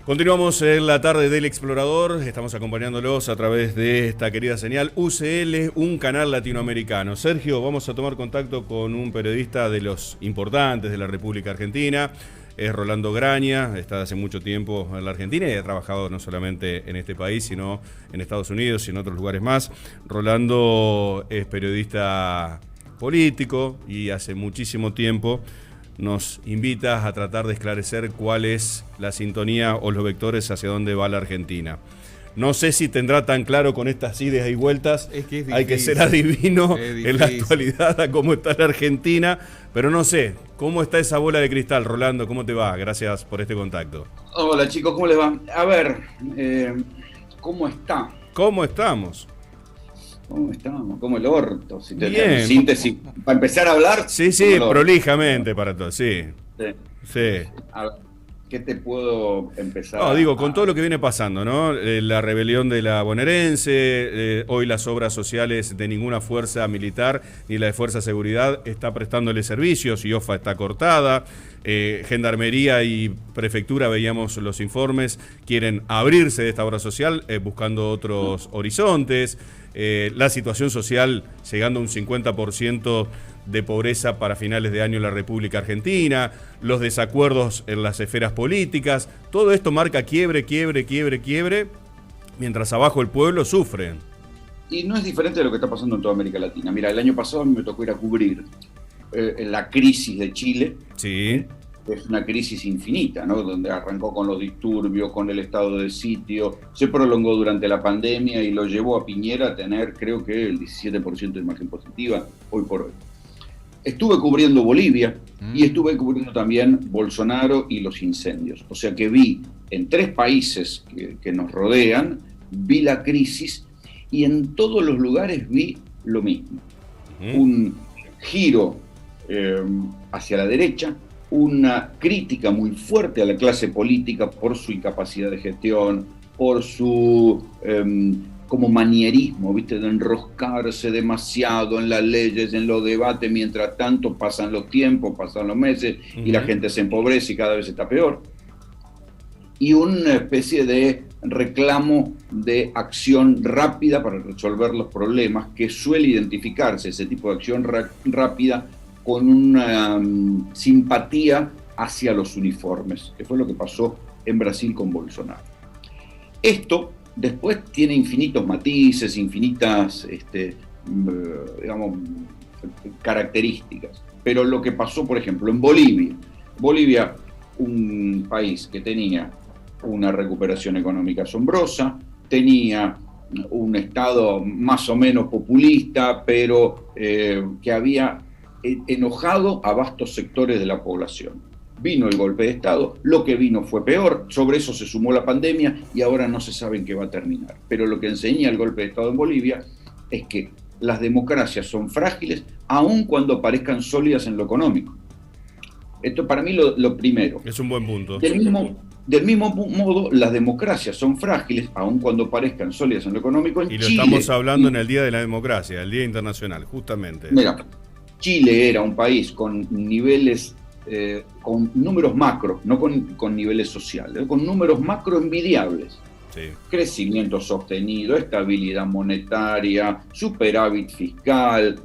Continuamos en la tarde del Explorador, estamos acompañándolos a través de esta querida señal UCL, un canal latinoamericano. Sergio, vamos a tomar contacto con un periodista de los importantes de la República Argentina, es Rolando Graña, está hace mucho tiempo en la Argentina y ha trabajado no solamente en este país, sino en Estados Unidos y en otros lugares más. Rolando es periodista político y hace muchísimo tiempo nos invitas a tratar de esclarecer cuál es la sintonía o los vectores hacia dónde va la Argentina. No sé si tendrá tan claro con estas idas y vueltas, es que es difícil, hay que ser adivino en la actualidad a cómo está la Argentina, pero no sé, ¿cómo está esa bola de cristal, Rolando? ¿Cómo te va? Gracias por este contacto. Hola chicos, ¿cómo les va? A ver, ¿cómo está? ¿Cómo estamos? ¿Cómo estamos? ¿Cómo el orto? Si te Bien. Síntesis, para empezar a hablar. Sí, prolijamente para todo, sí. Sí. A ver, ¿qué te puedo empezar? No, digo, con todo lo que viene pasando, ¿no? La rebelión de la bonaerense, hoy las obras sociales de ninguna fuerza militar ni la de Fuerza de Seguridad está prestándole servicios y OFA está cortada. Gendarmería y Prefectura, veíamos los informes, quieren abrirse de esta obra social buscando otros horizontes. La situación social llegando a un 50% de pobreza para finales de año en la República Argentina, los desacuerdos en las esferas políticas, todo esto marca quiebre, mientras abajo el pueblo sufre. Y no es diferente de lo que está pasando en toda América Latina. Mira, el año pasado a mí me tocó ir a cubrir la crisis de Chile. Sí. Es una crisis infinita, ¿no? Donde arrancó con los disturbios, con el estado de sitio, se prolongó durante la pandemia y lo llevó a Piñera a tener, creo que, el 17% de imagen positiva hoy por hoy. Estuve cubriendo Bolivia y estuve cubriendo también Bolsonaro y los incendios. O sea que vi en 3 países que nos rodean, vi la crisis y en todos los lugares vi lo mismo. Un giro hacia la derecha, una crítica muy fuerte a la clase política por su incapacidad de gestión, por su como manierismo, ¿viste? De enroscarse demasiado en las leyes, en los debates, mientras tanto pasan los tiempos, pasan los meses y la gente se empobrece y cada vez está peor. Y una especie de reclamo de acción rápida para resolver los problemas, que suele identificarse ese tipo de acción rápida con una simpatía hacia los uniformes, que fue lo que pasó en Brasil con Bolsonaro. Esto después tiene infinitos matices, infinitas digamos, características, pero lo que pasó, por ejemplo, en Bolivia, un país que tenía una recuperación económica asombrosa, tenía un Estado más o menos populista, pero que había enojado a vastos sectores de la población. Vino el golpe de Estado, lo que vino fue peor, sobre eso se sumó la pandemia y ahora no se sabe en qué va a terminar. Pero lo que enseña el golpe de Estado en Bolivia es que las democracias son frágiles, aun cuando parezcan sólidas en lo económico. Esto para mí lo primero. Es un buen punto. Del mismo modo, las democracias son frágiles, aun cuando parezcan sólidas en lo económico. Y lo estamos hablando en el Día de la Democracia, el Día Internacional, justamente. Mira, Chile era un país con niveles, con números macro, no con niveles sociales, con números macro envidiables. Sí. Crecimiento sostenido, estabilidad monetaria, superávit fiscal,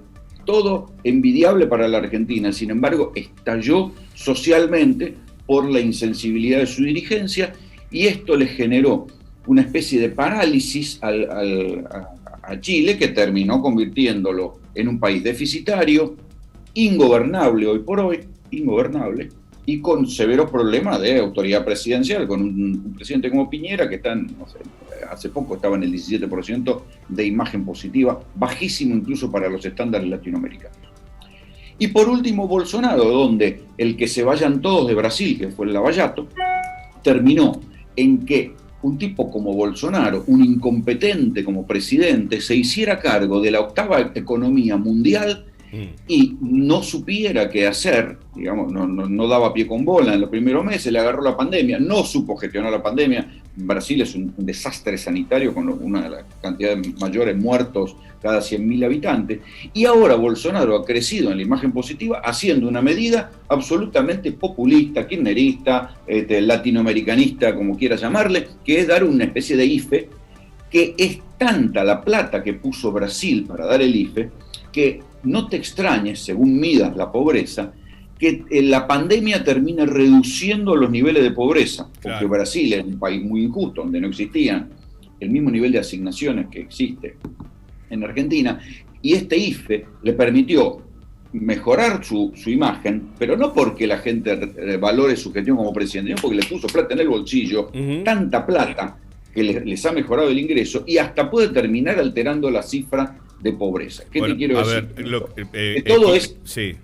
todo envidiable para la Argentina. Sin embargo, estalló socialmente por la insensibilidad de su dirigencia y esto le generó una especie de parálisis a Chile, que terminó convirtiéndolo en un país deficitario, ingobernable hoy por hoy, y con severos problemas de autoridad presidencial, con un presidente como Piñera que está, no sé, hace poco estaba en el 17% de imagen positiva, bajísimo incluso para los estándares latinoamericanos. Y por último Bolsonaro, donde el que se vayan todos de Brasil, que fue el Lavallato, terminó en que un tipo como Bolsonaro, un incompetente como presidente, se hiciera cargo de la 8ª economía mundial y no supiera qué hacer, digamos, no daba pie con bola en los primeros meses, le agarró la pandemia, no supo gestionar la pandemia. Brasil es un desastre sanitario con una de las cantidades mayores muertos cada 100.000 habitantes, y ahora Bolsonaro ha crecido en la imagen positiva haciendo una medida absolutamente populista, kirchnerista, latinoamericanista, como quiera llamarle, que es dar una especie de IFE, que es tanta la plata que puso Brasil para dar el IFE, que no te extrañes, según midas la pobreza, que la pandemia termine reduciendo los niveles de pobreza, porque claro, Brasil es un país muy injusto, donde no existían el mismo nivel de asignaciones que existe en Argentina, y este IFE le permitió mejorar su imagen, pero no porque la gente valore su gestión como presidente, sino porque le puso plata en el bolsillo, tanta plata que les ha mejorado el ingreso y hasta puede terminar alterando la cifra de pobreza. ¿Qué te quiero decir? Que todo es... Sí.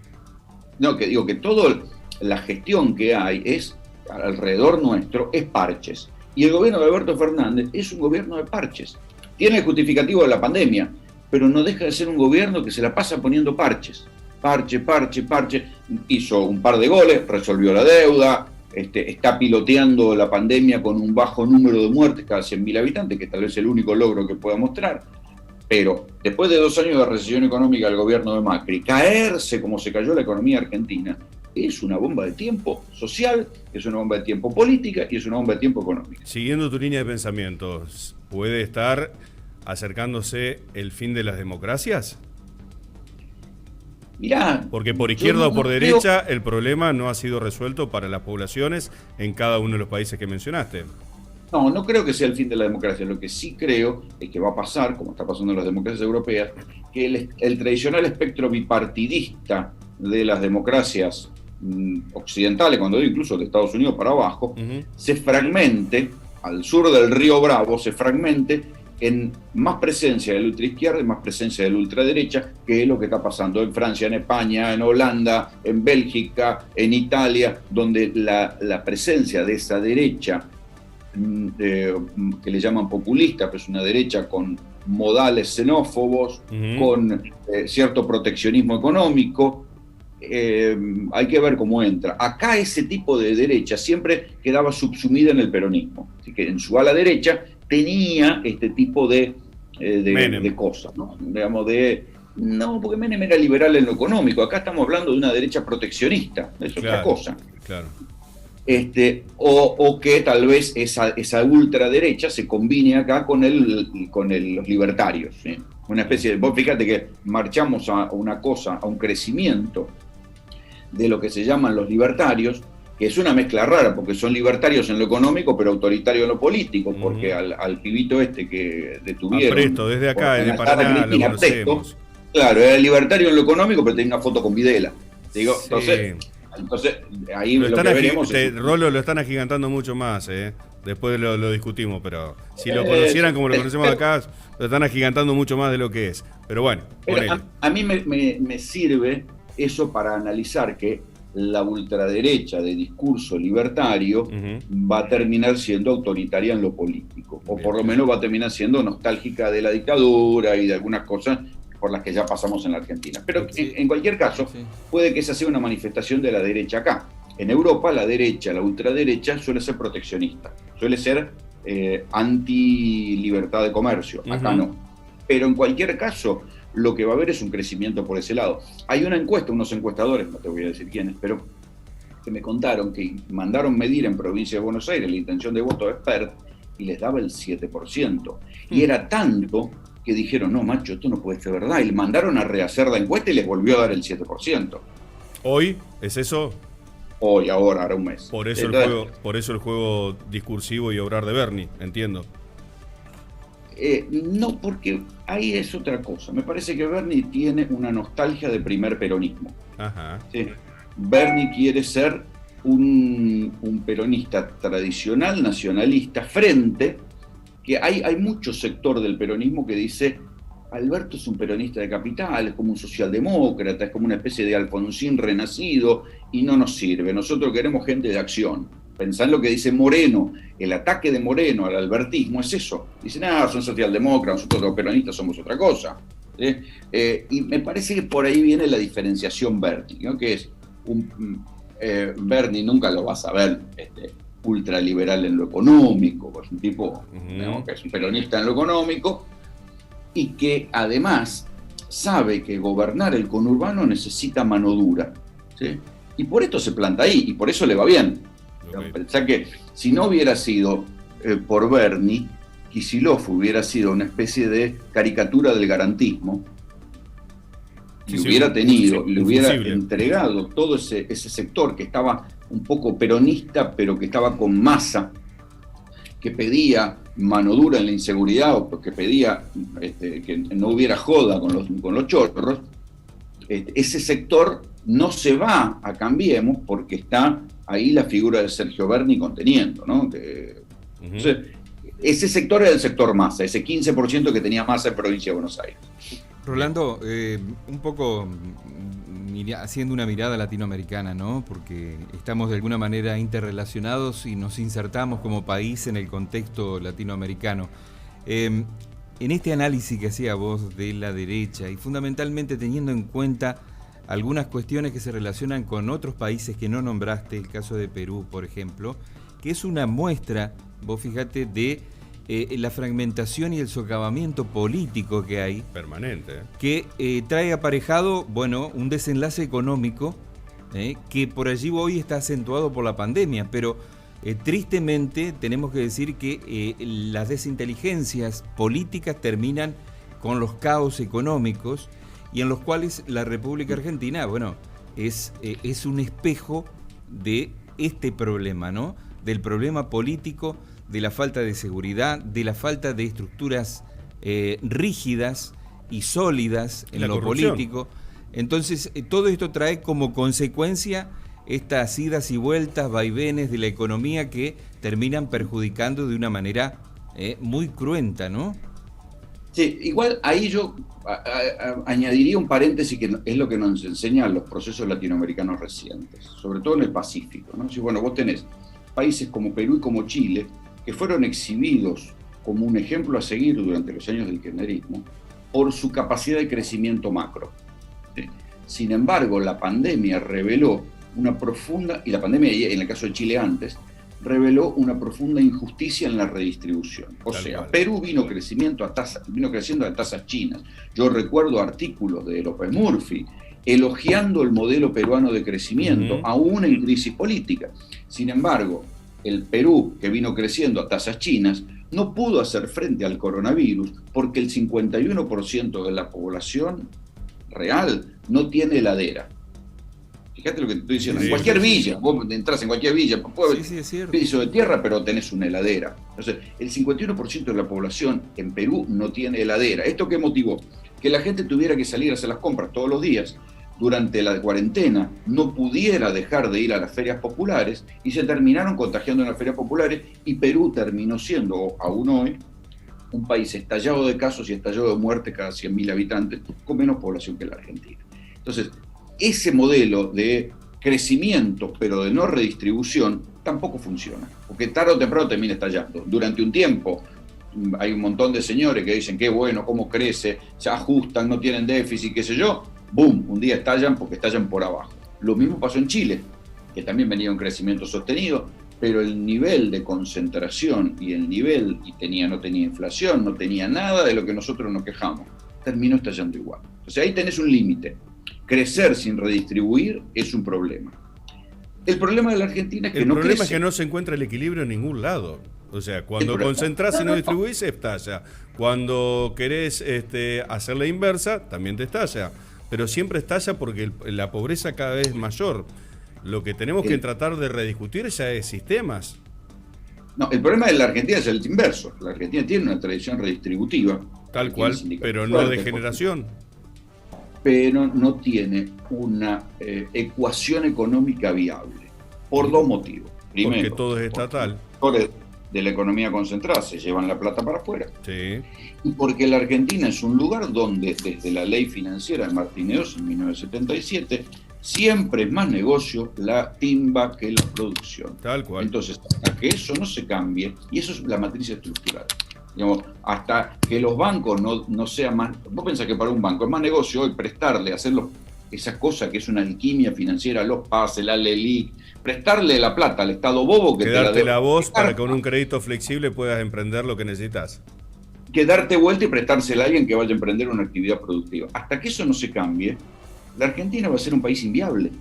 No, que digo que toda la gestión que hay es, alrededor nuestro, es parches. Y el gobierno de Alberto Fernández es un gobierno de parches. Tiene el justificativo de la pandemia, pero no deja de ser un gobierno que se la pasa poniendo parches. Parche, parche, parche. Hizo un par de goles, resolvió la deuda, está piloteando la pandemia con un bajo número de muertes cada 100.000 habitantes, que tal vez es el único logro que pueda mostrar. Pero después de 2 años de recesión económica del gobierno de Macri, caerse como se cayó la economía argentina es una bomba de tiempo social, es una bomba de tiempo política y es una bomba de tiempo económica. Siguiendo tu línea de pensamiento, ¿puede estar acercándose el fin de las democracias? Mirá, porque por izquierda o por derecha el problema no ha sido resuelto para las poblaciones en cada uno de los países que mencionaste. No creo que sea el fin de la democracia. Lo que sí creo es que va a pasar, como está pasando en las democracias europeas, que el tradicional espectro bipartidista de las democracias occidentales, cuando digo incluso de Estados Unidos para abajo, se fragmente, al sur del río Bravo, se fragmente en más presencia de la ultraizquierda y más presencia de la ultraderecha, que es lo que está pasando en Francia, en España, en Holanda, en Bélgica, en Italia, donde la presencia de esa derecha que le llaman populista, pero es una derecha con modales xenófobos, con cierto proteccionismo económico. Hay que ver cómo entra. Acá ese tipo de derecha siempre quedaba subsumida en el peronismo, así que en su ala derecha tenía este tipo de cosas, ¿no? Digamos, no, porque Menem era liberal en lo económico. Acá estamos hablando de una derecha proteccionista, es otra cosa. Claro. O que tal vez esa ultraderecha se combine acá con los libertarios, ¿sí? Una especie de... Vos fíjate que marchamos a una cosa, a un crecimiento de lo que se llaman los libertarios, que es una mezcla rara, porque son libertarios en lo económico, pero autoritarios en lo político, porque al pibito que detuvieron... Presto, desde acá, desde Paraná, lo conocemos. Claro, era libertario en lo económico, pero tenía una foto con Videla. Digo, sí. Entonces, ahí lo que veremos... Rolo lo están agigantando mucho más, Después lo discutimos, pero si lo conocieran como lo conocemos acá, lo están agigantando mucho más de lo que es. Pero bueno, a mí me sirve eso para analizar que la ultraderecha de discurso libertario va a terminar siendo autoritaria en lo político, o por lo menos va a terminar siendo nostálgica de la dictadura y de algunas cosas por las que ya pasamos en la Argentina. Pero en cualquier caso, puede que esa sea una manifestación de la derecha acá. En Europa, la derecha, la ultraderecha, suele ser proteccionista, suele ser anti-libertad de comercio. Acá no. Pero en cualquier caso, lo que va a haber es un crecimiento por ese lado. Hay una encuesta, unos encuestadores, no te voy a decir quiénes, pero que me contaron que mandaron medir en provincia de Buenos Aires la intención de voto de Expert y les daba el 7%. Y era tanto que dijeron, no, macho, esto no puede ser verdad. Y le mandaron a rehacer la encuesta y les volvió a dar el 7%. ¿Hoy es eso? Hoy, ahora un mes. Por eso el juego discursivo y obrar de Bernie, entiendo. No, porque ahí es otra cosa. Me parece que Bernie tiene una nostalgia de primer peronismo. Ajá. ¿Sí? Bernie quiere ser un peronista tradicional, nacionalista, frente que hay mucho sector del peronismo que dice Alberto es un peronista de capital, es como un socialdemócrata, es como una especie de Alfonsín renacido y no nos sirve. Nosotros queremos gente de acción. Pensá en lo que dice Moreno, el ataque de Moreno al albertismo es eso. Dicen, son socialdemócratas, nosotros los peronistas somos otra cosa. Y me parece que por ahí viene la diferenciación Bernie, ¿no? Que es Bernie nunca lo vas a ver ultraliberal en lo económico, es un tipo ¿no? que es un peronista en lo económico y que además sabe que gobernar el conurbano necesita mano dura, ¿sí? Y por esto se planta ahí y por eso le va bien. Okay. Pensá que si no hubiera sido por Bernie, Kicillof hubiera sido una especie de caricatura del garantismo, y hubiera tenido, le hubiera entregado todo ese sector que estaba un poco peronista, pero que estaba con masa, que pedía mano dura en la inseguridad, o que pedía que no hubiera joda con los chorros. Ese sector no se va a Cambiemos porque está ahí la figura de Sergio Berni conteniendo, ¿no? Entonces, ese sector era el sector masa, ese 15% que tenía masa en provincia de Buenos Aires. Rolando, un poco haciendo una mirada latinoamericana, ¿no? Porque estamos de alguna manera interrelacionados y nos insertamos como país en el contexto latinoamericano. En este análisis que hacía vos de la derecha y fundamentalmente teniendo en cuenta algunas cuestiones que se relacionan con otros países que no nombraste, el caso de Perú, por ejemplo, que es una muestra, vos fíjate, de la fragmentación y el socavamiento político que hay. Permanente. Que trae aparejado, bueno, un desenlace económico que por allí hoy está acentuado por la pandemia, pero tristemente tenemos que decir que las desinteligencias políticas terminan con los caos económicos y en los cuales la República Argentina, bueno, es un espejo de este problema, ¿no? Del problema político, de la falta de seguridad, de la falta de estructuras rígidas y sólidas en lo político. Entonces, todo esto trae como consecuencia estas idas y vueltas, vaivenes de la economía que terminan perjudicando de una manera muy cruenta, ¿no? Sí, igual ahí yo añadiría un paréntesis que es lo que nos enseñan los procesos latinoamericanos recientes, sobre todo en el Pacífico, ¿no? Si, bueno, vos tenés países como Perú y como Chile, que fueron exhibidos como un ejemplo a seguir durante los años del kirchnerismo por su capacidad de crecimiento macro. ¿Sí? Sin embargo, la pandemia reveló una profunda, y la pandemia en el caso de Chile antes, reveló una profunda injusticia en la redistribución. O sea, Perú vino creciendo a tasas chinas. Yo recuerdo artículos de López Murphy elogiando el modelo peruano de crecimiento, aún en crisis política. Sin embargo, el Perú, que vino creciendo a tasas chinas, no pudo hacer frente al coronavirus porque el 51% de la población real no tiene heladera. Fíjate lo que te estoy diciendo. En cualquier villa, vos entras en cualquier villa, piso de tierra, pero tenés una heladera. Entonces, el 51% de la población en Perú no tiene heladera. ¿Esto qué motivó? Que la gente tuviera que salir a hacer las compras todos los días. Durante la cuarentena no pudiera dejar de ir a las ferias populares y se terminaron contagiando en las ferias populares y Perú terminó siendo, aún hoy, un país estallado de casos y estallado de muerte cada 100.000 habitantes, con menos población que la Argentina. Entonces, ese modelo de crecimiento, pero de no redistribución, tampoco funciona, porque tarde o temprano termina estallando. Durante un tiempo hay un montón de señores que dicen qué bueno, cómo crece, se ajustan, no tienen déficit, qué sé yo, ¡boom!, un día estallan porque estallan por abajo. Lo mismo pasó en Chile, que también venía un crecimiento sostenido, pero el nivel de concentración y no tenía inflación, no tenía nada de lo que nosotros nos quejamos, terminó estallando igual. O sea, ahí tenés un límite. Crecer sin redistribuir es un problema. El problema de la Argentina es que no crece. El problema es que no se encuentra el equilibrio en ningún lado. O sea, cuando concentrás y no distribuís, estalla. Cuando querés hacer la inversa, también te estalla. Pero siempre estalla porque la pobreza cada vez es mayor. Lo que tenemos que tratar de rediscutir ya es sistemas. No, el problema de la Argentina es el inverso. La Argentina tiene una tradición redistributiva. Tal cual, pero no de generación. Pero no tiene una ecuación económica viable. Por dos motivos. Primero, porque todo es estatal. De la economía concentrada, se llevan la plata para afuera. Sí. Y porque la Argentina es un lugar donde, desde la ley financiera de Martínez en 1977, siempre es más negocio la timba que la producción. Tal cual. Entonces, hasta que eso no se cambie, y eso es la matriz estructural, Digamos, hasta que los bancos no sean más... Vos pensás que para un banco es más negocio hoy prestarle, hacerlo esas cosas que es una alquimia financiera, los PAS, la LELIC, prestarle la plata al Estado bobo que quedarte la voz para que con un crédito flexible puedas emprender lo que necesitas. Que darte vuelta y prestársela a alguien que vaya a emprender una actividad productiva. Hasta que eso no se cambie, la Argentina va a ser un país inviable.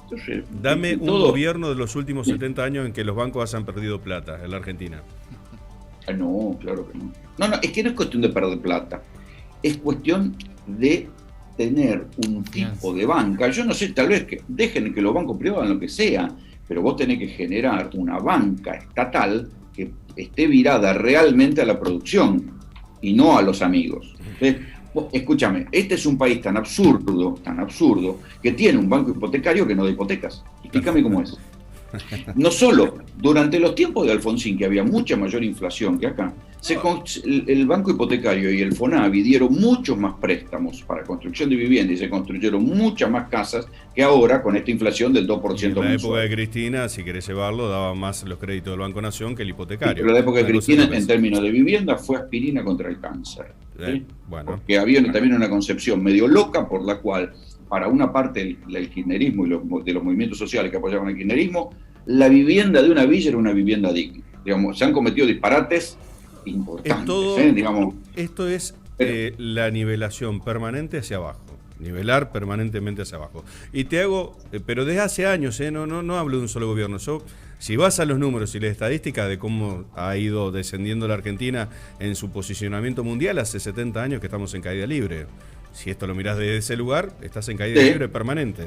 Entonces, dame un gobierno de los últimos 70 años en que los bancos hayan perdido plata en la Argentina. No, claro que no. No, es que no es cuestión de perder plata. Es cuestión de tener un tipo de banca. Yo no sé, tal vez que dejen que los bancos privados hagan lo que sea, pero vos tenés que generar una banca estatal que esté virada realmente a la producción y no a los amigos. Entonces, escúchame, este es un país tan absurdo, que tiene un banco hipotecario que no da hipotecas. Explícame cómo es. No solo, durante los tiempos de Alfonsín, que había mucha mayor inflación que acá, el banco hipotecario y el FONAVI dieron muchos más préstamos para construcción de vivienda y se construyeron muchas más casas que ahora con esta inflación del 2% mensual. En la época de Cristina, si querés llevarlo, daba más los créditos del Banco Nación que el hipotecario. Sí, pero la época de Cristina, en términos de vivienda, fue aspirina contra el cáncer. ¿Sí? Bueno. Porque había también una concepción medio loca por la cual, para una parte del kirchnerismo y de los movimientos sociales que apoyaban el kirchnerismo, la vivienda de una villa era una vivienda digna. Digamos, se han cometido disparates importantes. Esto es la nivelación permanente hacia abajo. Nivelar permanentemente hacia abajo. Y te hago, pero desde hace años, no hablo de un solo gobierno. Si vas a los números y la estadística de cómo ha ido descendiendo la Argentina en su posicionamiento mundial, hace 70 años que estamos en caída libre. Si esto lo mirás desde ese lugar, estás en caída libre permanente.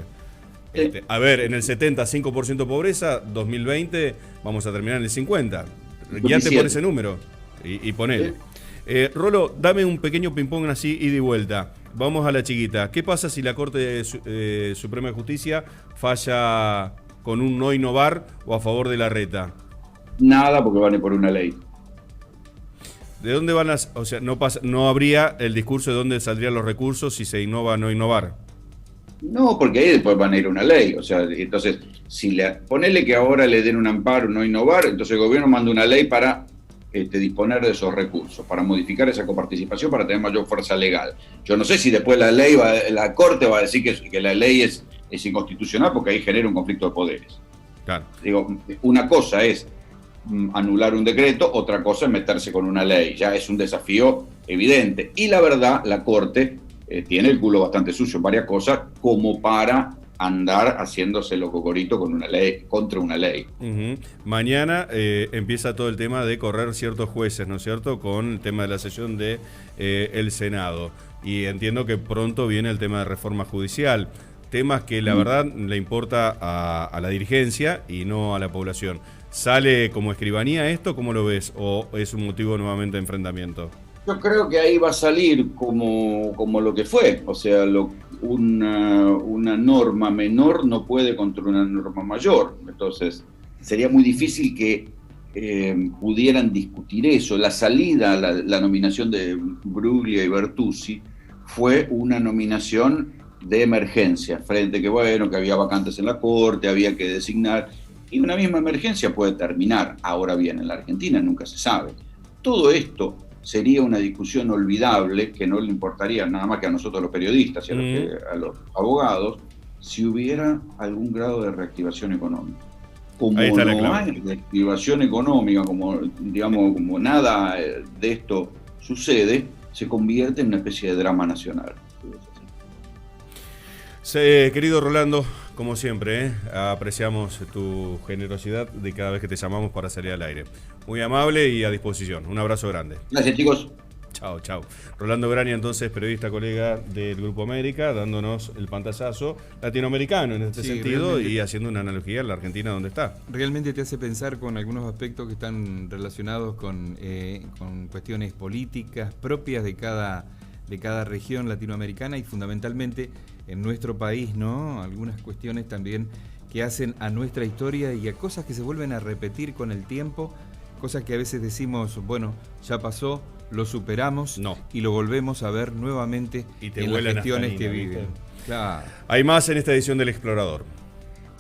A ver, en el 70, 5% pobreza, 2020 vamos a terminar en el 50. Guíate por ese número y ponele. Rolo, dame un pequeño ping-pong así, ida y vuelta. Vamos a la chiquita. ¿Qué pasa si la Corte Suprema de Justicia falla con un no innovar o a favor de Larreta? Nada, porque van a ir por una ley. ¿De dónde van las...? O sea, no habría el discurso de dónde saldrían los recursos si se innova o no innovar. No, porque ahí después van a ir a una ley. O sea, entonces, ponele que ahora le den un amparo, no innovar, entonces el gobierno manda una ley para disponer de esos recursos, para modificar esa coparticipación, para tener mayor fuerza legal. Yo no sé si después la Corte va a decir que la ley es inconstitucional porque ahí genera un conflicto de poderes. Claro. Digo, una cosa es anular un decreto, otra cosa es meterse con una ley. Ya es un desafío evidente. Y la verdad, la Corte tiene el culo bastante sucio en varias cosas como para andar haciéndose lo cocorito con una ley, contra una ley. Mañana empieza todo el tema de correr ciertos jueces, ¿no es cierto?, con el tema de la sesión de el Senado. Y entiendo que pronto viene el tema de reforma judicial. Temas que la verdad le importa a la dirigencia y no a la población. ¿Sale como escribanía esto? ¿Cómo lo ves? ¿O es un motivo nuevamente de enfrentamiento? Yo creo que ahí va a salir como lo que fue. O sea, una norma menor no puede contra una norma mayor. Entonces, sería muy difícil que pudieran discutir eso. La salida, la nominación de Bruglia y Bertuzzi fue una nominación de emergencia, frente que había vacantes en la Corte, había que designar, y una misma emergencia puede terminar. Ahora bien, en la Argentina nunca se sabe. Todo esto sería una discusión olvidable que no le importaría nada más que a nosotros los periodistas y a los abogados si hubiera algún grado de reactivación económica. Como no hay reactivación económica, como nada de esto sucede, se convierte en una especie de drama nacional. Sí, querido Rolando, como siempre, apreciamos tu generosidad de cada vez que te llamamos para salir al aire. Muy amable y a disposición. Un abrazo grande. Gracias, chicos. Chao, chao. Rolando Grani, entonces, periodista, colega del Grupo América, dándonos el pantallazo latinoamericano en este sentido realmente, y haciendo una analogía a la Argentina donde está. Realmente te hace pensar con algunos aspectos que están relacionados con cuestiones políticas propias de cada región latinoamericana y fundamentalmente en nuestro país, ¿no? Algunas cuestiones también que hacen a nuestra historia y a cosas que se vuelven a repetir con el tiempo, cosas que a veces decimos, bueno, ya pasó, lo superamos y lo volvemos a ver nuevamente en las gestiones que viven. Claro. Hay más en esta edición del Explorador.